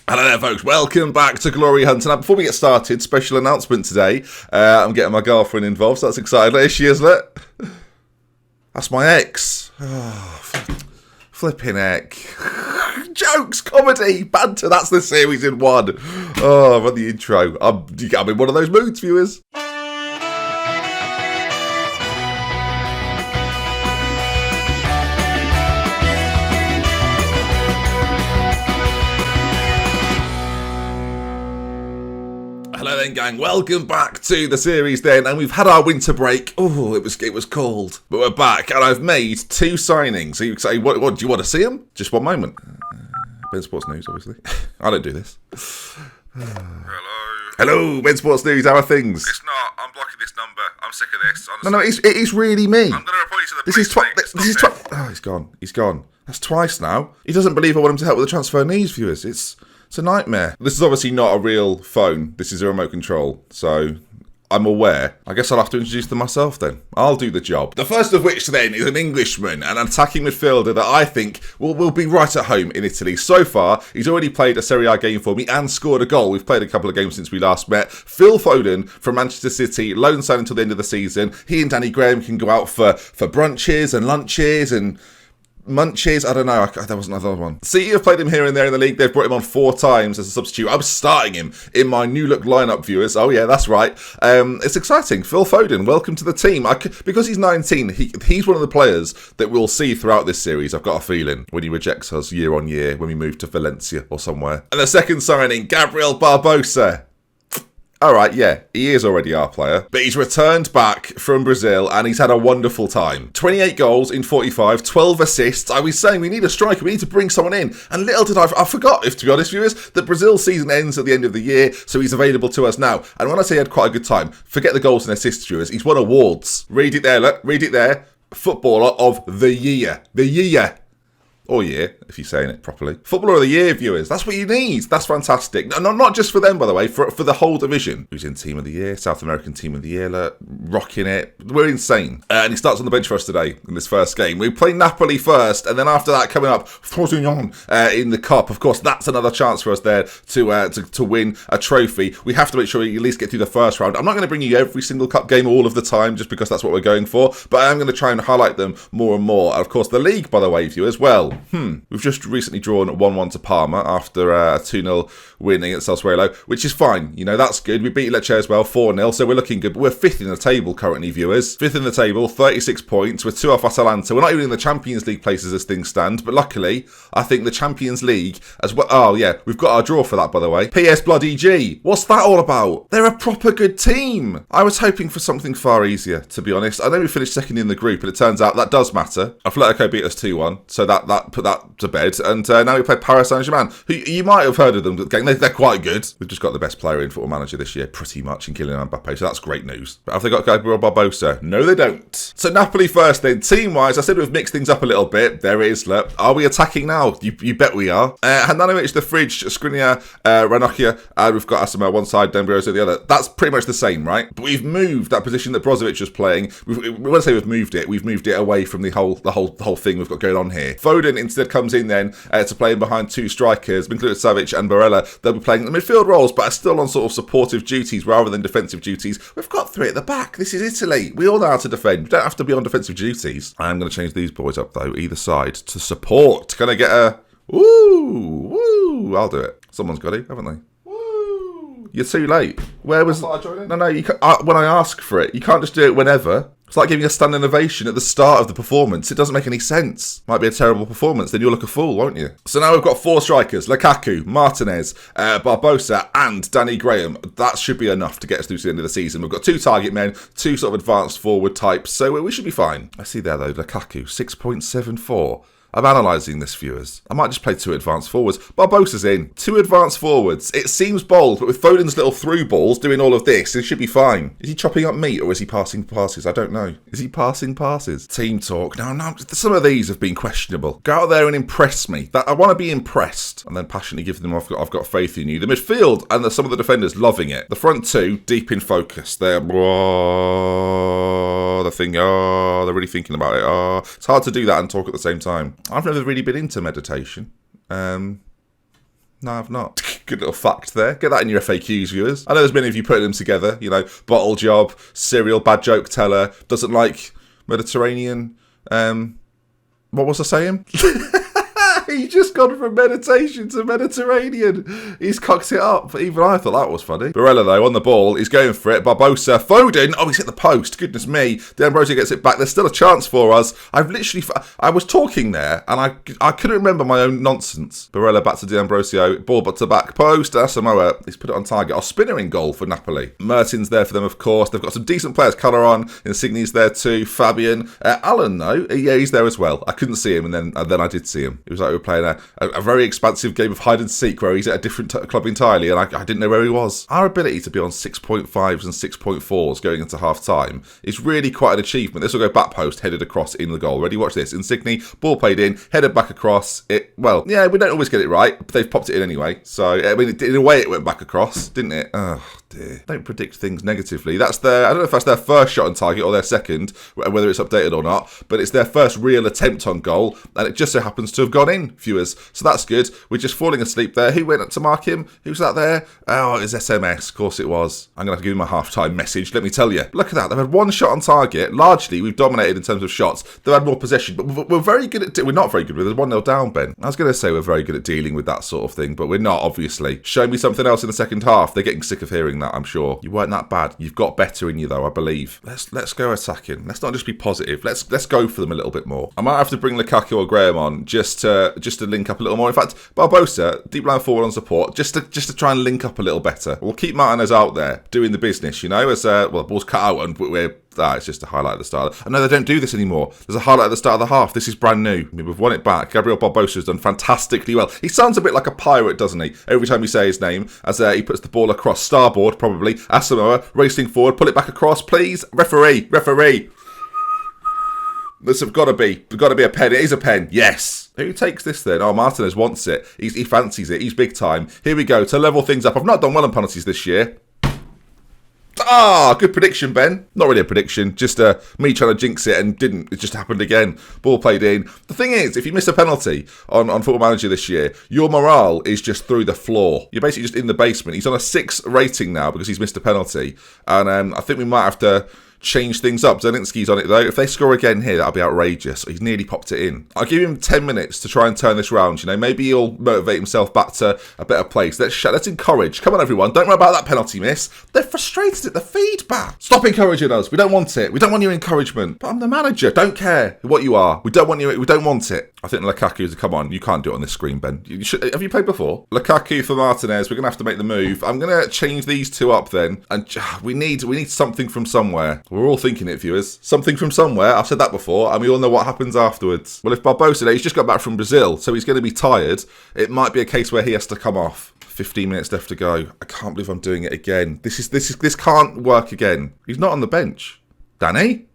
Hello there folks, welcome back to Glory Hunt. Now before we get started, special announcement today. I'm getting my girlfriend involved, so that's exciting. There she is, look. That's my ex. Oh, flipping heck. Jokes, comedy, banter, that's the series in one. Oh, I've had the intro. I'm in one of those moods, viewers. Hello then gang, welcome back to the series then, and we've had our winter break. Oh, it was cold, but we're back, and I've made two signings. So you say, what do you want to see them? Just one moment. Ben Sports News, obviously. I don't do this. Hello, Ben Sports News, how are things? It's not, I'm blocking this number, I'm sick of this, honestly. No, it is really me. I'm going to report you to the police. This is Oh, he's gone. That's twice now. He doesn't believe I want him to help with the transfer news, viewers. It's a nightmare. This is obviously not a real phone. This is a remote control, so I'm aware. I guess I'll have to introduce them myself then. I'll do the job. The first of which then is an Englishman, an attacking midfielder that I think will be right at home in Italy. So far, he's already played a Serie A game for me and scored a goal. We've played a couple of games since we last met. Phil Foden from Manchester City, loan sign until the end of the season. He and Danny Graham can go out for brunches and lunches and munches, I don't know, there was another one. City have played him here and there in the league. They've brought him on 4 times as a substitute. I was starting him in my new look lineup, viewers. Oh yeah, that's right. It's exciting. Phil Foden, welcome to the team. Because he's 19, he's one of the players that we'll see throughout this series, I've got a feeling, when he rejects us year on year when we move to Valencia or somewhere. And the second signing, Gabriel Barbosa. Alright, yeah, he is already our player, but he's returned back from Brazil and he's had a wonderful time. 28 goals in 45, 12 assists. I was saying we need a striker, we need to bring someone in. And little did I forgot, if to be honest, viewers, that Brazil's season ends at the end of the year, so he's available to us now. And when I say he had quite a good time, forget the goals and assists, viewers, he's won awards. Read it there, look, read it there. Footballer of the year. The year. Or year, if you're saying it properly. Footballer of the Year, viewers. That's what you need. That's fantastic. No, not just for them, by the way, for the whole division. Who's in Team of the Year? South American Team of the Year. Look, rocking it. We're insane. And he starts on the bench for us today in this first game. We play Napoli first, and then after that, coming up, Frosinone in the Cup. Of course, that's another chance for us there to win a trophy. We have to make sure we at least get through the first round. I'm not going to bring you every single Cup game all of the time, just because that's what we're going for, but I am going to try and highlight them more and more. And of course, the league, by the way, viewers, well, we've just recently drawn 1-1 to Parma after a 2-0 win against Sassuolo, which is fine. You know, that's good. We beat Lecce as well, 4-0, so we're looking good. But we're 5th in the table currently, viewers. 5th in the table, 36 points. We're 2 off Atalanta. We're not even in the Champions League places as things stand, but luckily, I think the Champions League as well. Oh, yeah, we've got our draw for that, by the way. PS Bloody G. What's that all about? They're a proper good team. I was hoping for something far easier, to be honest. I know we finished second in the group, but it turns out that does matter. Atletico beat us 2-1, so that put that to bed, and now we play Paris Saint-Germain, who you might have heard of them. They're quite good. They've just got the best player in Football Manager this year, pretty much, in Kylian Mbappe, so that's great news. But have they got Gabriel Barbosa? No, they don't. So Napoli first then. Team-wise, I said we've mixed things up a little bit. There it is, look. Are we attacking now? You bet we are. Handanovic, the Fridge, Skriniar, Ranocchia, and we've got Asima one side, Dembrozo the other. That's pretty much the same, right? But we've moved that position that Brozovic was playing. When I say we've moved it away from the whole thing we've got going on here. Foden instead comes in then to play behind 2 strikers, including Savic and Barella. They'll be playing the midfield roles, but are still on sort of supportive duties rather than defensive duties. We've got 3 at the back. This is Italy. We all know how to defend. We don't have to be on defensive duties. I am going to change these boys up, though, either side, to support. Can I get a... Woo! I'll do it. Someone's got it, haven't they? You're too late. Where was... No, you can't, when I ask for it, you can't just do it whenever. It's like giving a standing ovation at the start of the performance. It doesn't make any sense. Might be a terrible performance, then you'll look a fool, won't you? So now we've got 4 strikers. Lukaku, Martinez, Barbosa and Danny Graham. That should be enough to get us through to the end of the season. We've got 2 target men, 2 sort of advanced forward types, so we should be fine. I see there though, Lukaku, 6.74. I'm analysing this, viewers. I might just play 2 advanced forwards. Barbosa's in. 2 advanced forwards. It seems bold, but with Foden's little through balls doing all of this, it should be fine. Is he chopping up meat or is he passing passes? I don't know. Is he passing passes? Team talk. No, some of these have been questionable. Go out there and impress me. I want to be impressed. And then passionately give them, I've got faith in you. The midfield and some of the defenders loving it. The front 2, deep in focus. They're really thinking about it. It's hard to do that and talk at the same time. I've never really been into meditation. No, I've not. Good little fact there. Get that in your FAQs, viewers. I know there's many of you putting them together. You know, bottle job, cereal, bad joke teller, doesn't like Mediterranean. What was I saying? He's just gone from meditation to Mediterranean. He's cocked it up. Even I thought that was funny. Barella, though, on the ball. He's going for it. Barbosa. Foden. Oh, he's hit the post. Goodness me. D'Ambrosio gets it back. There's still a chance for us. I was talking there, and I couldn't remember my own nonsense. Barella back to D'Ambrosio. Ball back to back post. Asamoah. He's put it on target. Spinner in goal for Napoli. Mertens there for them, of course. They've got some decent players. Caloran. Insigne's there too. Fabian. Alan, though. Yeah, he's there as well. I couldn't see him, and then I did see him. It was like we were playing a very expansive game of hide and seek where he's at a different club entirely, and I didn't know where he was. Our ability to be on 6.5s and 6.4s going into half time is really quite an achievement. This will go back post, headed across in the goal. Ready? Watch this. Insigne, ball played in, headed back across. Well, yeah, we don't always get it right, but they've popped it in anyway. So, I mean, in a way, it went back across, didn't it? Oh, dear. Don't predict things negatively. I don't know if that's their first shot on target or their second, whether it's updated or not, but it's their first real attempt on goal, and it just so happens to have gone in, viewers. So that's good. We're just falling asleep there. Who went up to mark him? Who's that there? Oh, it was SMS. Of course it was. I'm going to have to give him a half-time message, let me tell you. Look at that. They've had one shot on target. Largely, we've dominated in terms of shots. They've had more possession, but we're very good at... We're not very good with it. There's 1-0 down, Ben. I was going to say we're very good at dealing with that sort of thing, but we're not, obviously. Show me something else in the second half. They're getting sick of hearing that, I'm sure. You weren't that bad. You've got better in you, though, I believe. Let's go attacking. Let's not just be positive. Let's go for them a little bit more. I might have to bring Lukaku or Graham on just to link up a little more. In fact, Barbosa, deep line forward on support, just to try and link up a little better. We'll keep Martinez out there doing the business, you know, as the ball's cut out and it's just a highlight at the start. I know they don't do this anymore. There's a highlight at the start of the half. This is brand new. I mean, we've won it back. Gabriel Barbosa has done fantastically well. He sounds a bit like a pirate, doesn't he? Every time you say his name, as he puts the ball across starboard, probably. Asamoah racing forward. Pull it back across, please. Referee. This have got to be a pen. It is a pen. Yes. Who takes this then? Oh, Martinez wants it. He fancies it. He's big time. Here we go to level things up. I've not done well on penalties this year. Good prediction, Ben. Not really a prediction, just me trying to jinx it and didn't. It just happened again. Ball played in. The thing is, if you miss a penalty on Football Manager this year, your morale is just through the floor. You're basically just in the basement. He's on a 6 rating now because he's missed a penalty. And I think we might have to change things up. Zelensky's on it though. If they score again here, that'll be outrageous. He's nearly popped it in. I'll give him 10 minutes to try and turn this round. You know, maybe he'll motivate himself back to a better place. Let's encourage. Come on, everyone. Don't worry about that penalty miss. They're frustrated at the feedback. Stop encouraging us. We don't want it. We don't want your encouragement. But I'm the manager. Don't care what you are. We don't want you. We don't want it. I think Lukaku's come on. You can't do it on this screen, Ben. Have you played before? Lukaku for Martinez. We're gonna have to make the move. I'm gonna change these two up then, and we need something from somewhere. We're all thinking it, viewers. Something from somewhere. I've said that before, and we all know what happens afterwards. Well, if Barbosa, he's just got back from Brazil, so he's going to be tired. It might be a case where he has to come off. 15 minutes left to go. I can't believe I'm doing it again. This can't work again. He's not on the bench. Danny?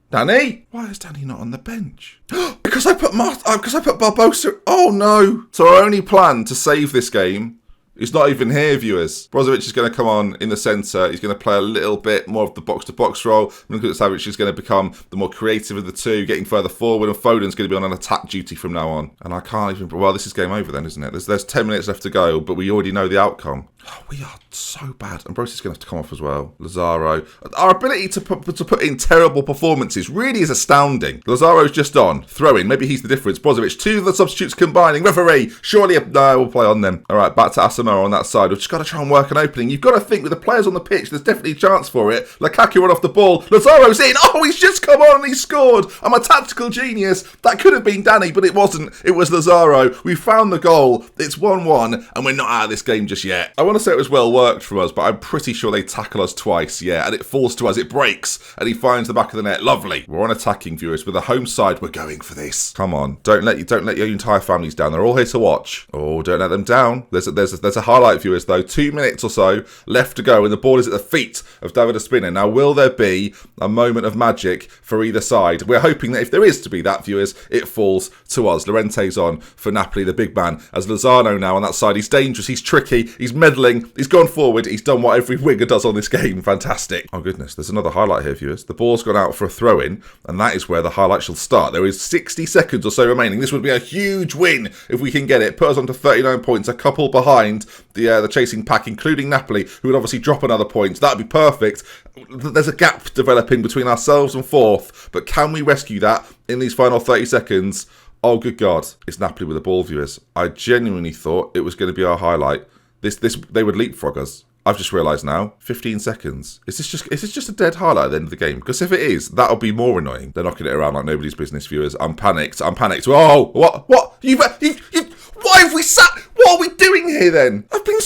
Why is Danny not on the bench? Because I put Barbosa. Oh no! So our only plan to save this game. He's not even here, viewers. Brozovic is going to come on in the centre. He's going to play a little bit more of the box-to-box role. Milinkovic is going to become the more creative of the two, getting further forward. And Foden's going to be on an attack duty from now on. And I can't even... Well, this is game over then, isn't it? There's 10 minutes left to go, but we already know the outcome. Oh, we are so bad. And Brozovic is going to have to come off as well. Lazaro. Our ability to put in terrible performances really is astounding. Lazaro's just on. Throwing. Maybe he's the difference. Brozovic. 2 of the substitutes combining. Referee. Surely... No, we'll play on them. All right, back to Asamoah on that side. We've just got to try and work an opening. You've got to think with the players on the pitch, there's definitely a chance for it. Lukaku run off the ball. Lazaro's in. Oh, he's just come on and he scored. I'm a tactical genius. That could have been Danny, but it wasn't. It was Lazaro. We found the goal. It's 1-1 and we're not out of this game just yet. I want to say it was well worked from us, but I'm pretty sure they tackle us twice, yeah, and it falls to us. It breaks and he finds the back of the net. Lovely. We're on attacking, viewers. With the home side, we're going for this. Come on. Don't let your entire families down. They're all here to watch. Oh, don't let them down. There's a highlight, viewers, though. 2 minutes or so left to go, and the ball is at the feet of David Ospina. Now, will there be a moment of magic for either side? We're hoping that if there is to be that, viewers, it falls to us. RodeNT's on for Napoli, the big man, as Lozano now on that side. He's dangerous, he's tricky, he's meddling. dribbling, he's gone forward, he's done what every winger does on this game. Fantastic. Oh goodness, there's another highlight here, viewers. The ball's gone out for a throw-in, and that is where the highlight shall start. There is 60 seconds or so remaining. This would be a huge win if we can get it. Put us on to 39 points, a couple behind the chasing pack, including Napoli, who would obviously drop another point. That would be perfect. There's a gap developing between ourselves and fourth, but can we rescue that in these final 30 seconds? Oh, good God. It's Napoli with the ball, viewers. I genuinely thought it was going to be our highlight. They would leapfrog us. I've just realised now, 15 seconds. Is this just a dead highlight at the end of the game? Because if it is, that'll be more annoying. They're knocking it around like nobody's business, viewers. I'm panicked. Oh, what? Why have we sat? What are we doing here then? I've been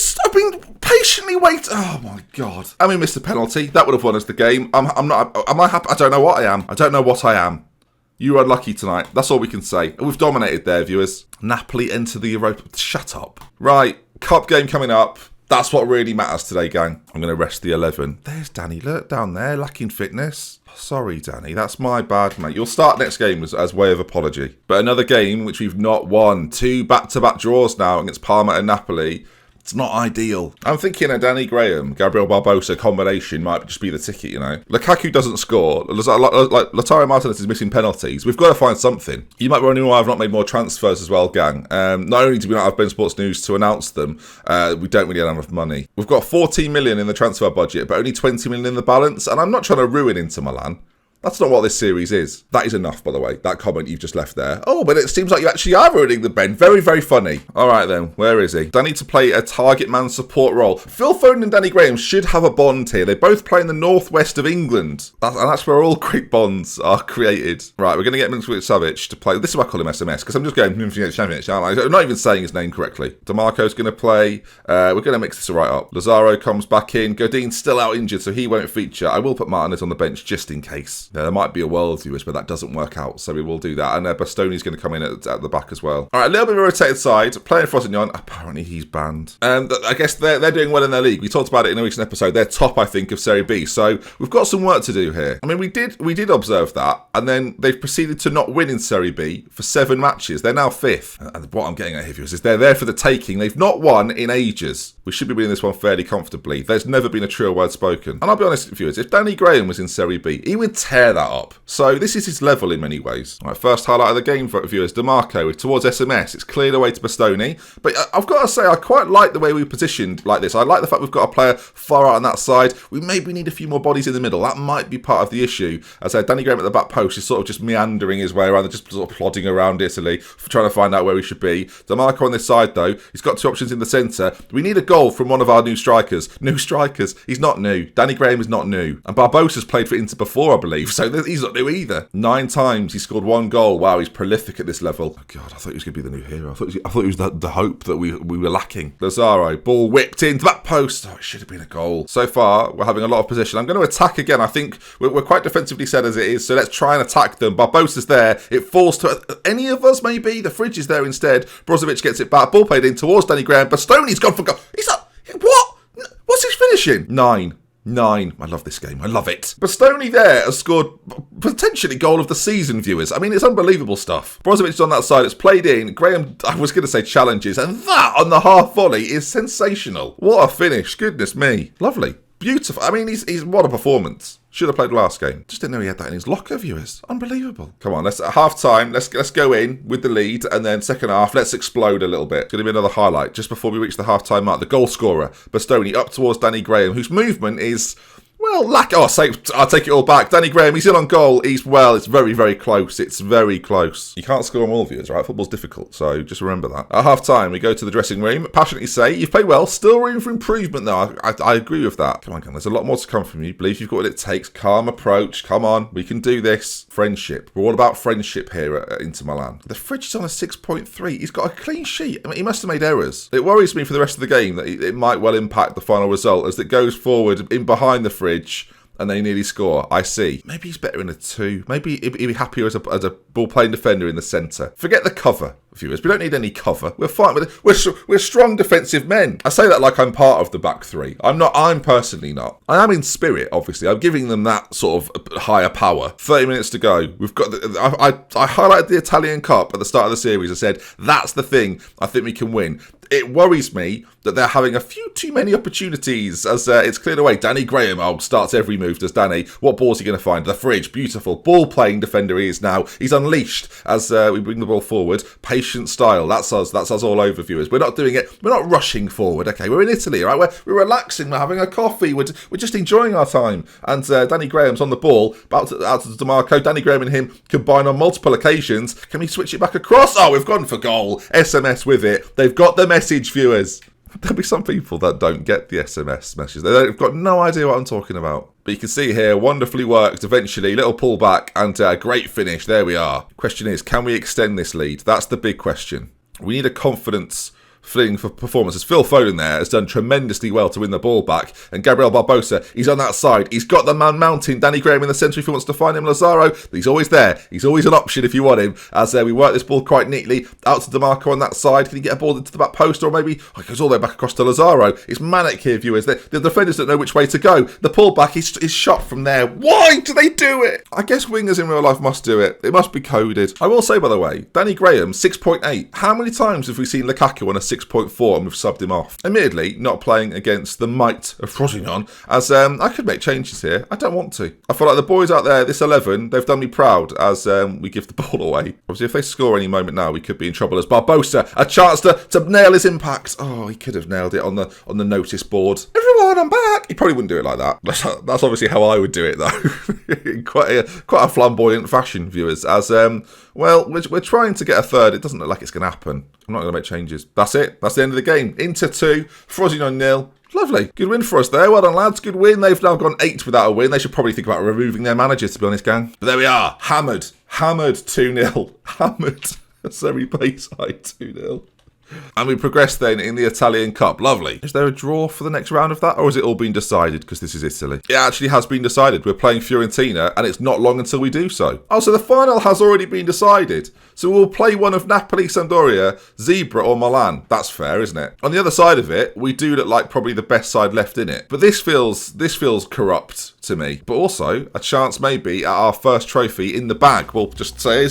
patiently waiting. Oh my God. I mean, missed a penalty. That would have won us the game. Am I happy? I don't know what I am. I don't know what I am. You were unlucky tonight. That's all we can say. We've dominated there, viewers. Napoli enter the Europa. Shut up. Right. Cup game coming up. That's what really matters today, gang. I'm going to rest the 11. There's Danny. Look down there, lacking fitness. Sorry, Danny. That's my bad, mate. You'll start next game as way of apology. But another game which we've not won. 2 back-to-back draws now against Parma and Napoli. It's not ideal. I'm thinking a Danny Graham, Gabriel Barbosa combination might just be the ticket, you know. Lukaku doesn't score. Lautaro Martinez is missing penalties. We've got to find something. You might be wondering why I've not made more transfers as well, gang. Not only do we not have Ben Sports News to announce them, we don't really have enough money. We've got 14 million in the transfer budget, but only 20 million in the balance, and I'm not trying to ruin Inter Milan. That's not what this series is. That is enough, by the way. That comment you've just left there. Oh, but it seems like you actually are ruining the Ben. Very, very funny. All right, then. Where is he? Do I need to play a target man support role? Phil Foden and Danny Graham should have a bond here. They both play in the northwest of England. And that's where all great bonds are created. Right, we're going to get Milinkovic Savic to play. This is why I call him SMS, because I'm just going Savic, aren't I? I'm not even saying his name correctly. DeMarco's going to play. We're going to mix this right up. Lazaro comes back in. Godin's still out injured, so he won't feature. I will put Martinez on the bench just in case. Now, there might be a world viewers, but that doesn't work out, so we will do that. And Bastoni's going to come in at the back as well. All right, a little bit of a rotated side. Playing Frosinone. Apparently he's banned. I guess they're doing well in their league. We talked about it in a recent episode. They're top, I think, of Serie B. So we've got some work to do here. I mean, we did observe that, and then they've proceeded to not win in Serie B for 7 matches. They're now 5th. And what I'm getting at here, viewers, is they're there for the taking. They've not won in ages. We should be winning this one fairly comfortably. There's never been a truer word spoken. And I'll be honest, viewers, if Danny Graham was in Serie B, he would tear that up. So this is his level in many ways. All right, first highlight of the game for viewers, DeMarco towards SMS. It's cleared away to Bastoni. But I've got to say, I quite like the way we positioned like this. I like the fact we've got a player far out on that side. We maybe need a few more bodies in the middle. That might be part of the issue. As I said, Danny Graham at the back post is sort of just meandering his way around, just sort of plodding around Italy, trying to find out where we should be. DeMarco on this side, though, he's got 2 options in the centre. We need a goal from one of our new strikers. New strikers. He's not new. Danny Graham is not new. And Barbosa's played for Inter before, I believe, so he's not new either. 9 times he scored 1 goal. Wow, he's prolific at this level. Oh God, I thought he was going to be the new hero. I thought he was the hope that we were lacking. Lazaro, ball whipped into that post. Oh, it should have been a goal. So far, we're having a lot of possession. I'm going to attack again. I think we're quite defensively set as it is, so let's try and attack them. Barbosa's there. It falls to any of us, maybe. The fridge is there instead. Brozovic gets it back. Ball played in towards Danny Graham. Bastoni's gone for goal. He's up. What? What's his finishing? 9. I love this game. I love it. Bastoni there has scored potentially goal of the season, viewers. I mean, it's unbelievable stuff. Brozovic's on that side. It's played in. Graham, I was going to say challenges. And that on the half volley is sensational. What a finish. Goodness me. Lovely. Beautiful. I mean, he's what a performance. Should have played last game. Just didn't know he had that in his locker, viewers. Unbelievable. Come on, let's at half time. Let's go in with the lead, and then second half, let's explode a little bit. It's going to be another highlight just before we reach the half time mark. The goal scorer, Bastoni, up towards Danny Graham, whose movement is, well, I'll take it all back. Danny Graham, he's in on goal. It's very, very close. It's very close. You can't score on all viewers, right? Football's difficult, so just remember that. At half time, we go to the dressing room. Passionately say, you've played well. Still room for improvement, though. I agree with that. Come on, there's a lot more to come from you. Believe you've got what it takes. Calm approach. Come on, we can do this. Friendship. We're all about friendship here at Inter Milan. The fridge is on a 6.3. He's got a clean sheet. I mean, he must have made errors. It worries me for the rest of the game that it might well impact the final result as it goes forward in behind the fridge. And they nearly score. I see. Maybe he's better in a 2. Maybe he'd be happier as a ball-playing defender in the centre. Forget the cover, viewers. We don't need any cover. We're fine with it. We're strong defensive men. I say that like I'm part of the back 3. I'm personally not. I am in spirit, obviously. I'm giving them that sort of higher power. 30 minutes to go. We've got. I highlighted the Italian Cup at the start of the series. I said, that's the thing I think we can win. It worries me that they're having a few too many opportunities as it's cleared away. Danny Graham, starts every move, does Danny. What ball's he going to find? The fridge, beautiful. Ball-playing defender he is now. He's unleashed as we bring the ball forward. Patient style, that's us all over, viewers. We're not doing it, we're not rushing forward, okay? We're in Italy, right? We're relaxing, we're having a coffee, we're just enjoying our time. And Danny Graham's on the ball, out to DeMarco. Danny Graham and him combine on multiple occasions. Can we switch it back across? Oh, we've gone for goal. SMS with it. They've got the message, viewers. There'll be some people that don't get the SMS messages. They've got no idea what I'm talking about. But you can see here, wonderfully worked eventually. Little pullback and a great finish. There we are. Question is, can we extend this lead? That's the big question. We need a confidence fleeing for performances. Phil Foden there has done tremendously well to win the ball back. And Gabriel Barbosa, he's on that side. He's got the man mounting. Danny Graham in the centre if he wants to find him. Lazaro, he's always there. He's always an option if you want him. As we work this ball quite neatly. Out to DeMarco on that side. Can he get a ball into the back post? Or maybe it goes all the way back across to Lazaro. It's manic here, viewers. The defenders don't know which way to go. The pullback is shot from there. Why do they do it? I guess wingers in real life must do it. It must be coded. I will say, by the way, Danny Graham, 6.8. How many times have we seen Lukaku on a 6.4 and we've subbed him off? Admittedly, not playing against the might of RodeNT, as I could make changes here. I don't want to. I feel like the boys out there, this 11, they've done me proud as we give the ball away. Obviously, if they score any moment now, we could be in trouble as Barbosa. A chance to nail his impact. Oh, he could have nailed it on the notice board. Everyone, I'm back. He probably wouldn't do it like that. That's obviously how I would do it, though. In quite a flamboyant fashion, viewers. As, well, we're trying to get a third. It doesn't look like it's going to happen. I'm not going to make changes. That's it. That's the end of the game. Inter 2, Frosinone 0. Lovely. Good win for us there. Well done, lads. Good win. They've now gone 8 without a win. They should probably think about removing their manager, to be honest, gang. But there we are. Hammered. Hammered 2-0. Hammered. Serie B side 2-0. And we progress then in the Italian Cup. Lovely. Is there a draw for the next round of that? Or has it all been decided because this is Italy? It actually has been decided. We're playing Fiorentina and it's not long until we do so. Oh, so the final has already been decided. So we'll play one of Napoli, Sampdoria, Zebra or Milan. That's fair, isn't it? On the other side of it, we do look like probably the best side left in it. But this feels corrupt to me. But also a chance maybe at our first trophy in the bag. We'll just say,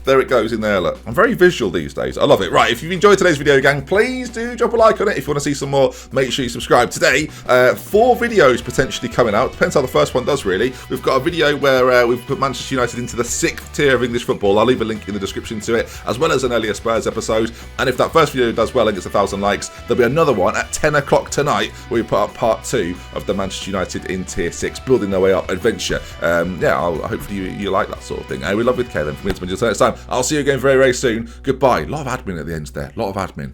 there it goes in there, look. I'm very visual these days. I love it. Right, if you've enjoyed today's video, gang, please do drop a like on it. If you want to see some more, make sure you subscribe. Today, 4 videos potentially coming out. Depends how the first one does, really. We've got a video where we've put Manchester United into the 6th tier of English football. I'll leave a link in the description to it, as well as an earlier Spurs episode. And if that first video does well and gets 1,000 likes, there'll be another one at 10 o'clock tonight where we put up part 2 of the Manchester United in tier 6, building their way up adventure. Hopefully you like that sort of thing. We love with care then. From me to next time. I'll see you again very, very soon. Goodbye. A lot of admin at the end there. A lot of admin.